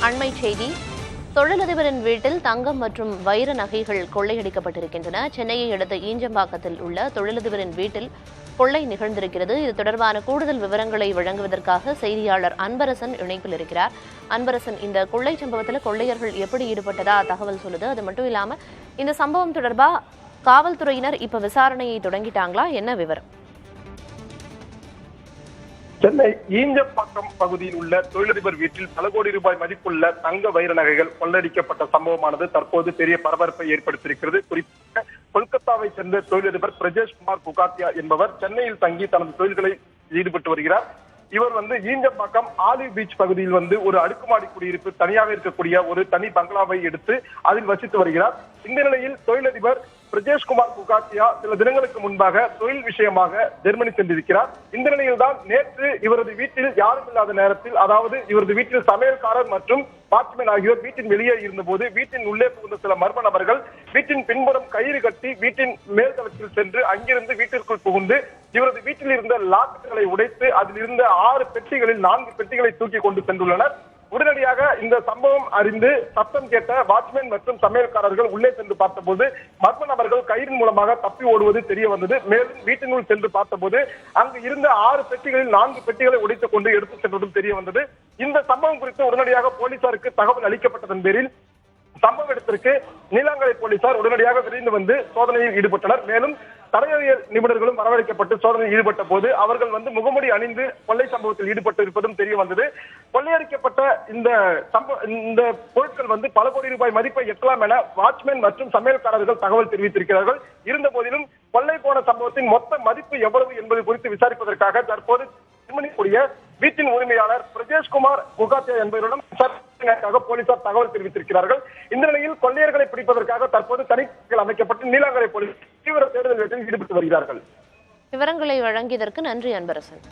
அண்மை செய்தி. தொழிலதிபரின் வீட்டில் தங்கம் மற்றும் வைர நகைகள் கொள்ளையடிக்கப்பட்டிருக்கின்றன. சென்னையை அடுத்த ஈஞ்சம்பாக்கத்தில் உள்ள தொழிலதிபரின் வீட்டில் கொள்ளை நிகழ்ந்திருக்கிறது. இது தொடர்பான கூடுதல் விவரங்களை வழங்குவதற்காக செய்தியாளர் அன்பரசன் இணைப்பில் இருக்கிறார். அன்பரசன், இந்த கொள்ளை சம்பவத்தில் கொள்ளையர்கள் எப்படி ஈடுபட்டதா தகவல் சொல்லுது. அது மட்டும் இல்லாம இந்த சம்பவம் தொடர்பா காவல்துறையினர் இப்ப விசாரணையை தொடங்கிட்டாங்களா? என்ன விவரம்? சென்னை ஈஞ்சம்பாக்கம் பகுதியில் உள்ள தொழிலதிபர் வீட்டில் பல கோடி ரூபாய் மதிப்புள்ள தங்க வைர நகைகள் கொள்ளடிக்கப்பட்ட சம்பவமானது தற்போது பெரிய பரபரப்பை ஏற்படுத்தியிருக்கிறது. குறிப்பாக கொல்கத்தாவை சேர்ந்த தொழிலதிபர் பிரஜேஷ் குமார் குகாத்தியா என்பவர் சென்னையில் தங்கி தனது தொழில்களை ஈடுபட்டு வருகிறார். இவர் ஈஞ்சம்பாக்கம் ஆலிவ் பீச் பகுதியில் ஒரு அடுக்குமாடி குடியிருப்பு தனியாக இருக்கக்கூடிய ஒரு தனி பங்களாவை எடுத்து அதில் வசித்து வருகிறார். இந்த நிலையில் தொழிலதிபர் பிரஜேஷ்குமார் குகாத்தியா சில தினங்களுக்கு முன்பாக தொழில் விஷயமாக ஜெர்மனி சென்றிருக்கிறார். இந்த நிலையில்தான் நேற்று இவரது வீட்டில் யாரும் இல்லாத நேரத்தில், அதாவது இவரது வீட்டில் சமையல்காரர் மற்றும் வாட்ச்மேன் ஆகியோர் வீட்டின் வெளியே இருந்தபோது வீட்டின் உள்ளே புகுந்த சில மர்ம நபர்கள் வீட்டின் பின்புறம் கயிறு கட்டி வீட்டின் மேல்தளத்தில் சென்று அங்கிருந்து வீட்டிற்குள் புகுந்து இவரது வீட்டில் இருந்த லாக்குகளை உடைத்து அதில் இருந்த 6 பெட்டிகளில் 4 பெட்டிகளை தூக்கி கொண்டு சென்றுள்ளனர். உடனடியாக இந்த சம்பவம் அறிந்து சத்தம் கேட்ட வாட்ச்மேன் மற்றும் சமையல்காரர்கள் உள்ளே சென்று பார்த்தபோது மர்ம நபர்கள் கயிறின் மூலமாக தப்பி ஓடுவது தெரிய வந்தது. மேலும் வீட்டினுள் சென்று பார்த்தபோது அங்கு இருந்த 6 பெட்டிகளில் 4 பெட்டிகளை உடைத்துக் கொண்டு எடுத்து சென்றதும் தெரிய வந்தது. இந்த சம்பவம் குறித்து உடனடியாக போலீசாருக்கு தகவல் அளிக்கப்பட்டதன் பேரில் சம்பவ இடத்திற்கு நீலாங்கரை போலீசார் உடனடியாக விரைந்து சோதனையில் ஈடுபட்டனர். மேலும் தடயவியல் நிபுணர்களும் வரவழைக்கப்பட்டு சோதனையில் ஈடுபட்ட போது அவர்கள் முகமூடி அணிந்து கொள்ளை சம்பவத்தில் ஈடுபட்டு இருப்பதும் தெரிய வந்தது. கொள்ளையடிக்கப்பட்ட இந்த பொருட்கள் பல கோடி ரூபாய் மதிப்பை எட்டலாம் என வாட்ச்மேன் மற்றும் சமையல்காரர்கள் தகவல் தெரிவித்திருக்கிறார்கள். இருந்த போதிலும் கொள்ளை போன சம்பவத்தின் மொத்த மதிப்பு எவ்வளவு என்பது குறித்து விசாரிப்பதற்காக தற்போது கூடிய வீட்டின் உரிமையாளர் பிரஜேஷ்குமார் குகாத்தியா என்பவரிடம் விசாரணைக்காக போலீசார் தகவல் தெரிவித்திருக்கிறார்கள். இந்த நிலையில் கொள்ளையர்களை பிடிப்பதற்காக தற்போது தனிப்படைகள் அமைக்கப்பட்டு நீலாங்கரை போலீஸ் தீவிர தேடுதல் வேட்டையில் ஈடுபட்டு வருகிறார்கள். விவரங்களை வழங்கியதற்கு நன்றி அன்பரசன்.